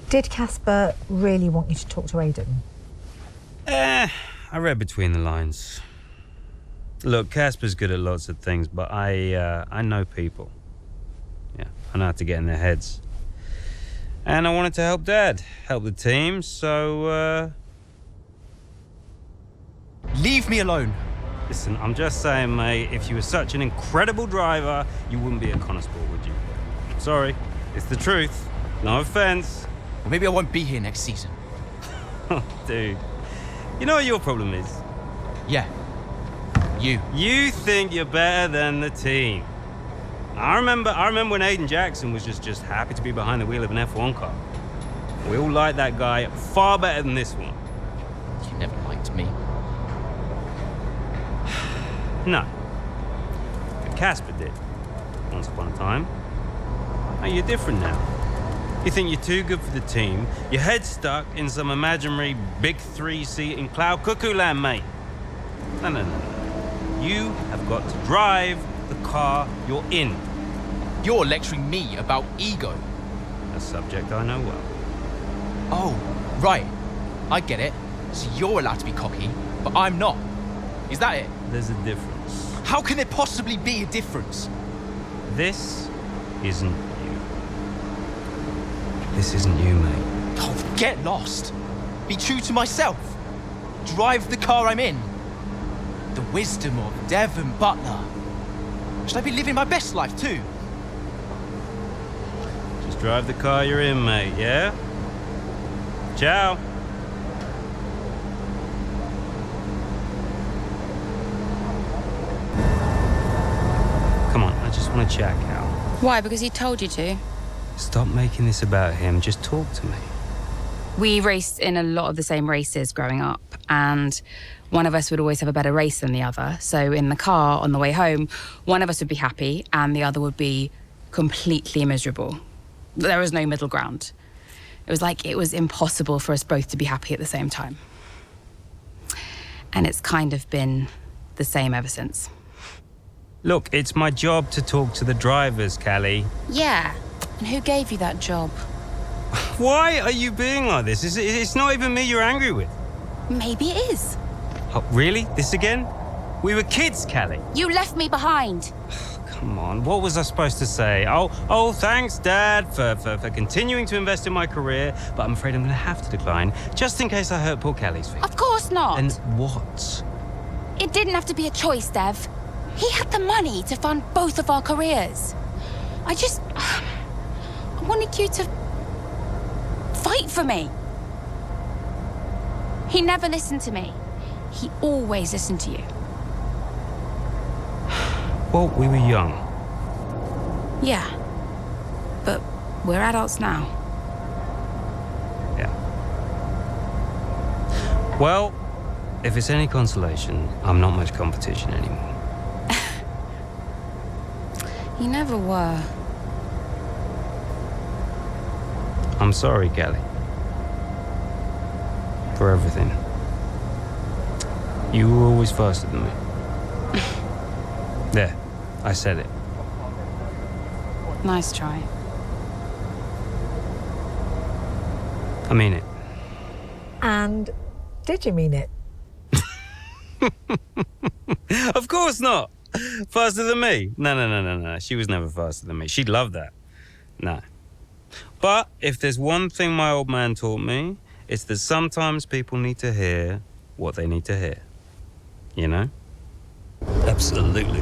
Did Casper really want you to talk to Aiden? I read between the lines. Look, Casper's good at lots of things, but I know people. Yeah, I know how to get in their heads. And I wanted to help Dad, help the team, so, Leave me alone. Listen, I'm just saying, mate, if you were such an incredible driver, you wouldn't be at Konnersport, would you? Sorry, it's the truth. No offense. Or maybe I won't be here next season. Dude, you know what your problem is? Yeah. You. You think you're better than the team. I remember when Aiden Jackson was just happy to be behind the wheel of an F1 car. We all liked that guy far better than this one. You never liked me. No. But Casper did. Once upon a time. Now you're different now. You think you're too good for the team. Your head's stuck in some imaginary big 3-seat in cloud cuckoo land, mate. No. You have got to drive the car you're in. You're lecturing me about ego. A subject I know well. Oh, right. I get it. So you're allowed to be cocky, but I'm not. Is that it? There's a difference. How can there possibly be a difference? This isn't you. This isn't you, mate. Oh, get lost. Be true to myself. Drive the car I'm in. The wisdom of Devon Butler. Should I be living my best life too? Just drive the car you're in, mate, yeah? Ciao. Come on, I just want to chat, Cal. Why? Because he told you to? Stop making this about him. Just talk to me. We raced in a lot of the same races growing up, and one of us would always have a better race than the other. So in the car on the way home, one of us would be happy and the other would be completely miserable. There was no middle ground. It was like it was impossible for us both to be happy at the same time. And it's kind of been the same ever since. Look, it's my job to talk to the drivers, Callie. Yeah, and who gave you that job? Why are you being like this? It's not even me you're angry with. Maybe it is. Oh, really? This again? We were kids, Callie. You left me behind. Come on, what was I supposed to say? Oh, thanks, Dad, for continuing to invest in my career, but I'm afraid I'm going to have to decline, just in case I hurt poor Callie's feelings. Of course not. And what? It didn't have to be a choice, Dev. He had the money to fund both of our careers. I wanted you to fight for me. He never listened to me. He always listened to you. Well, we were young. Yeah, but we're adults now. Yeah. Well, if it's any consolation, I'm not much competition anymore. You never were. I'm sorry, Callie. For everything. You were always faster than me. There, I said it. Nice try. I mean it. And did you mean it? Of course not. Faster than me? No. She was never faster than me. She'd love that. No. But if there's one thing my old man taught me, it's that sometimes people need to hear what they need to hear. You know? Absolutely.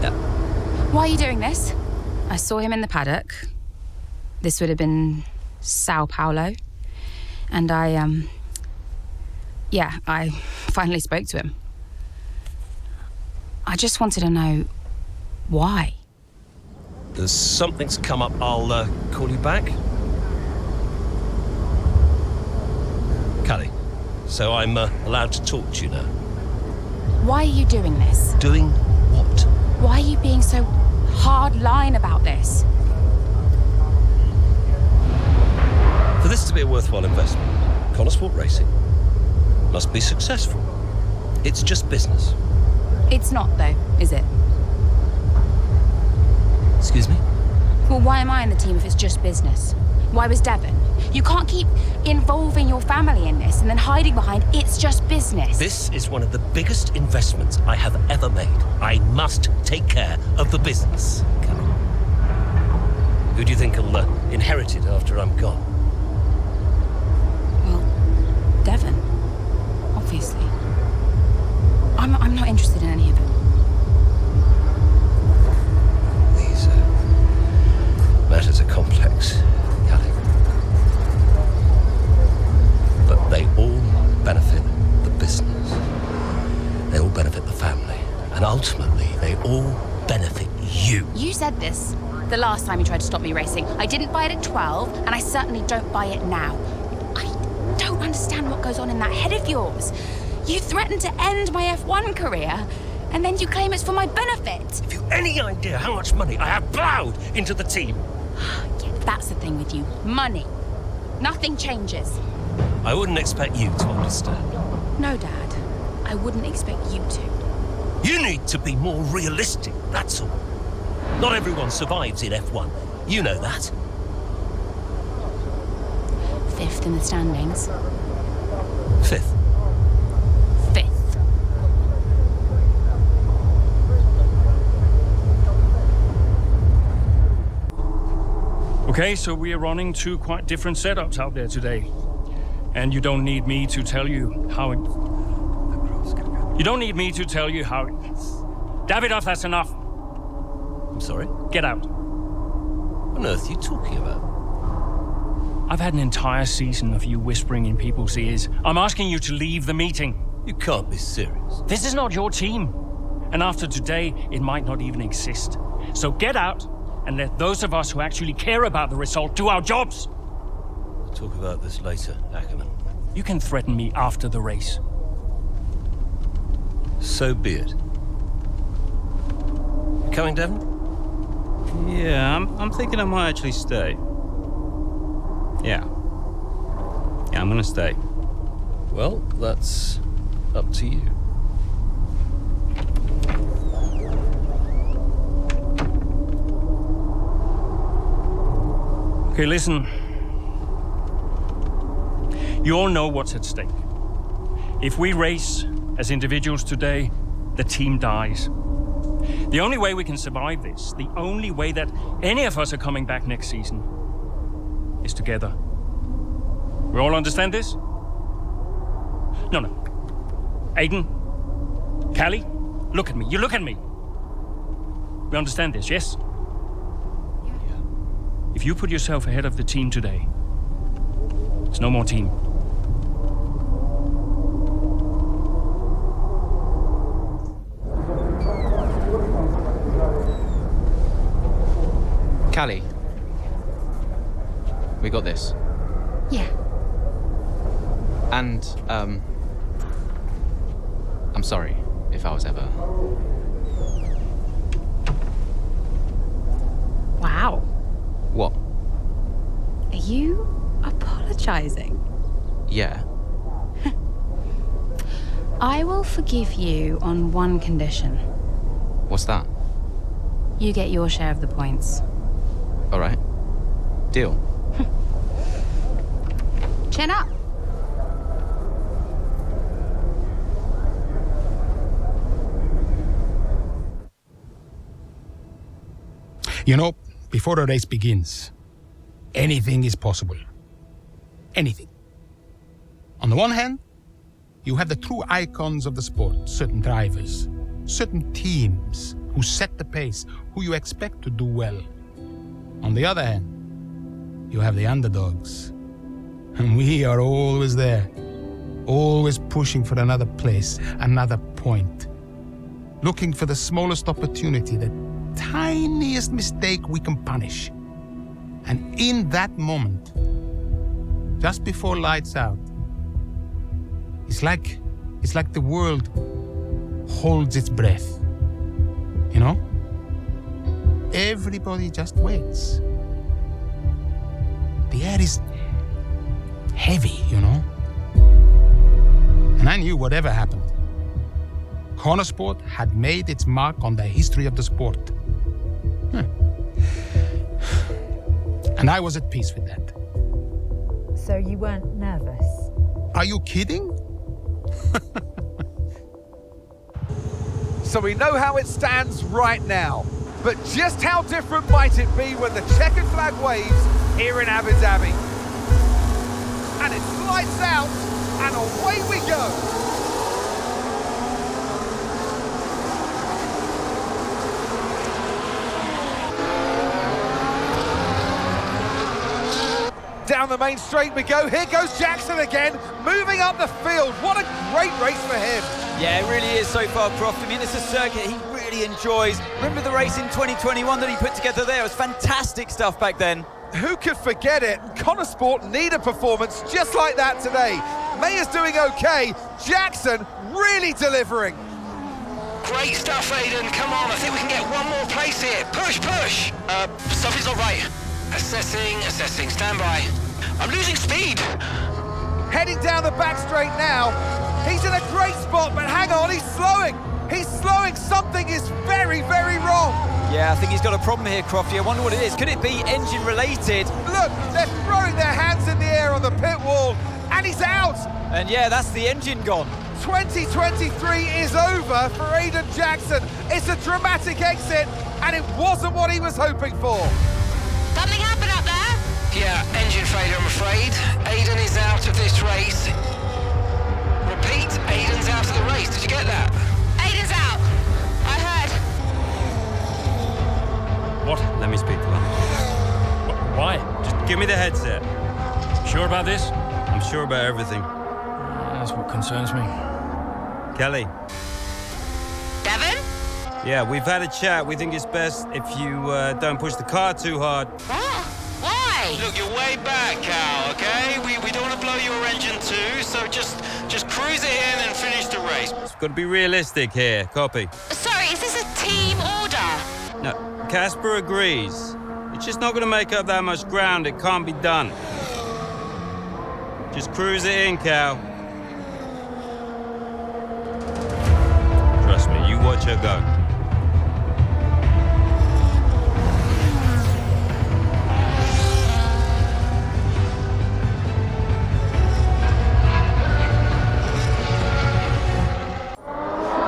Yeah. Why are you doing this? I saw him in the paddock. This would have been Sao Paulo. And I finally spoke to him. I just wanted to know why. There's something's come up. I'll call you back. Callie, so I'm allowed to talk to you now. Why are you doing this? Doing what? Why are you being so hard line about this? For this to be a worthwhile investment, Konnersport Racing must be successful. It's just business. It's not, though, is it? Excuse me? Well, why am I in the team if it's just business? Why was Devon? You can't keep involving your family in this and then hiding behind it's just business. This is one of the biggest investments I have ever made. I must take care of the business. Callie. Who do you think will inherit it after I'm gone? Well, Devon, obviously. I'm not interested in any of it. These matters are complex, Callie. But they all benefit the business. They all benefit the family. And ultimately, they all benefit you. You said this the last time you tried to stop me racing. I didn't buy it at 12, and I certainly don't buy it now. I don't understand what goes on in that head of yours. You threatened to end my F1 career, and then you claim it's for my benefit. Have you any idea how much money I have plowed into the team? Yeah, that's the thing with you. Money. Nothing changes. I wouldn't expect you to understand. No, Dad. I wouldn't expect you to. You need to be more realistic, that's all. Not everyone survives in F1. You know that. 5th in the standings. 5th. 5th. Okay, so we are running two quite different setups out there today. And you don't need me to tell you how it... You don't need me to tell you how it... Davidoff, that's enough. I'm sorry? Get out. What on earth are you talking about? I've had an entire season of you whispering in people's ears. I'm asking you to leave the meeting. You can't be serious. This is not your team. And after today, it might not even exist. So get out and let those of us who actually care about the result do our jobs. We'll talk about this later, Ackerman. You can threaten me after the race. So be it. You coming, Devon? Yeah, I'm thinking I might actually stay. Yeah, I'm gonna stay. Well, that's up to you. Okay, listen. You all know what's at stake. If we race as individuals today, the team dies. The only way we can survive this, the only way that any of us are coming back next season, is together. We all understand this? No. Aiden, Callie, look at me. You look at me. We understand this, yes? Yeah. If you put yourself ahead of the team today, it's no more team. Callie, we got this. Yeah. And, I'm sorry if I was ever... Wow. What? Are you apologizing? Yeah. I will forgive you on one condition. What's that? You get your share of the points. All right. Deal. Chin up. You know, before a race begins, anything is possible. Anything. On the one hand, you have the true icons of the sport, certain drivers, certain teams who set the pace, who you expect to do well. On the other hand, you have the underdogs. And we are always there, always pushing for another place, another point. Looking for the smallest opportunity, the tiniest mistake we can punish. And in that moment, just before lights out, it's like the world holds its breath. You know? Everybody just waits. The air is heavy, you know? And I knew whatever happened, Konnersport had made its mark on the history of the sport. And I was at peace with that. So you weren't nervous? Are you kidding? So we know how it stands right now. But just how different might it be when the checkered flag waves here in Abu Dhabi? And it lights out, and away we go. Down the main straight we go. Here goes Jackson again, moving up the field. What a great race for him. Yeah, it really is so far, Croft. I mean, it's a circuit he really enjoys. Remember the race in 2021 that he put together there? It was fantastic stuff back then. Who could forget it? Konnersport need a performance just like that today. Mayer's doing okay. Jackson really delivering. Great stuff, Aiden. Come on, I think we can get one more place here. Push, push. Something's not right. Assessing, stand by. I'm losing speed. Heading down the back straight now. He's in a great spot, but hang on, he's slowing. He's slowing. Something is very, very wrong. Yeah, I think he's got a problem here, Crofty. I wonder what it is. Could it be engine related? Look, they're throwing their hands in the air on the pit wall, and he's out. And yeah, that's the engine gone. 2023 is over for Aiden Jackson. It's a dramatic exit, and it wasn't what he was hoping for. Something happened up there? Yeah, engine failure, I'm afraid. Aiden is out of this race. Repeat, Aiden's out of the race. Did you get that? Aiden's out. I heard. What? Let me speak to him. Why? Just give me the headset. Sure about this? I'm sure about everything. That's what concerns me. Kelly. Devon? Yeah, we've had a chat. We think it's best if you don't push the car too hard. What? Why? Look, you're way back, Cal, okay? We don't want to blow your engine too, so just cruise it in and finish the race. It's got to be realistic here. Copy. Sorry, is this a team order? No, Casper agrees. It's just not going to make up that much ground. It can't be done. Just cruise it in, Cal. Trust me, you watch her go.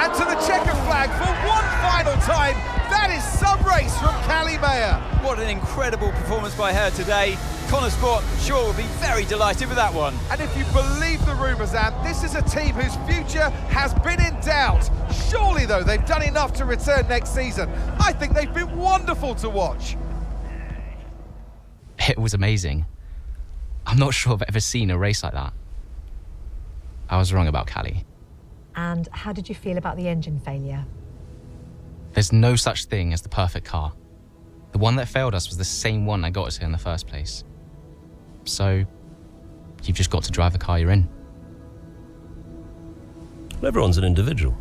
And to the checker flag for one final time. That is some race from Callie Mayer. What an incredible performance by her today. Konnersport, sure, will be very delighted with that one. And if you believe the rumours, Ant, this is a team whose future has been in doubt. Surely, though, they've done enough to return next season. I think they've been wonderful to watch. It was amazing. I'm not sure I've ever seen a race like that. I was wrong about Callie. And how did you feel about the engine failure? There's no such thing as the perfect car. The one that failed us was the same one that got us here in the first place. So, you've just got to drive the car you're in. Well, everyone's an individual,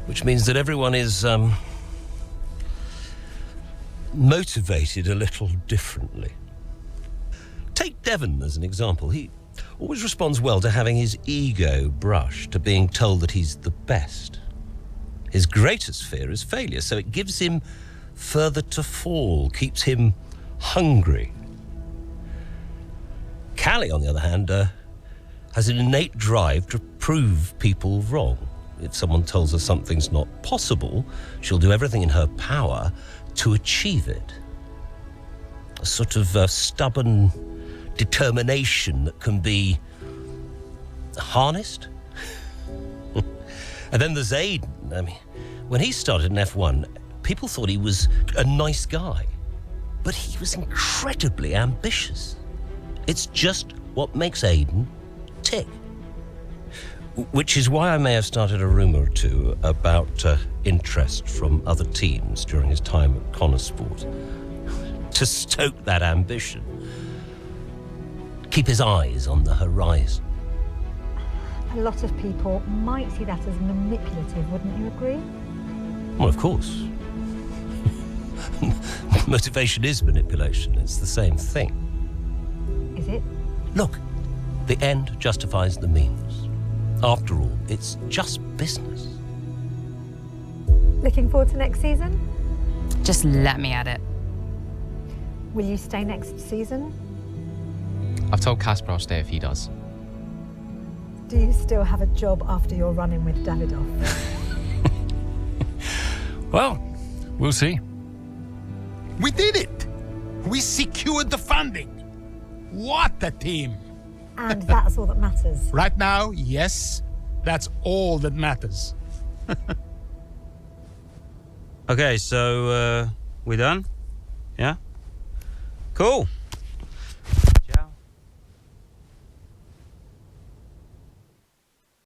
which means that everyone is motivated a little differently. Take Devon as an example. He always responds well to having his ego brushed, to being told that he's the best. His greatest fear is failure, so it gives him further to fall, keeps him hungry. Callie, on the other hand, has an innate drive to prove people wrong. If someone tells her something's not possible, she'll do everything in her power to achieve it. A sort of stubborn determination that can be harnessed. And then there's Aiden. I mean, when he started in F1, people thought he was a nice guy, but he was incredibly ambitious. It's just what makes Aiden tick. Which is why I may have started a rumour or two about interest from other teams during his time at Konnersport. To stoke that ambition. Keep his eyes on the horizon. A lot of people might see that as manipulative, wouldn't you agree? Well, of course. Motivation is manipulation. It's the same thing. Is it? Look, the end justifies the means. After all, it's just business. Looking forward to next season? Just let me at it. Will you stay next season? I've told Casper I'll stay if he does. Do you still have a job after your run-in with Davidoff? Well, we'll see. We did it! We secured the funding! What a team! And that's all that matters. Right now, yes, that's all that matters. Okay, so we done? Yeah? Cool.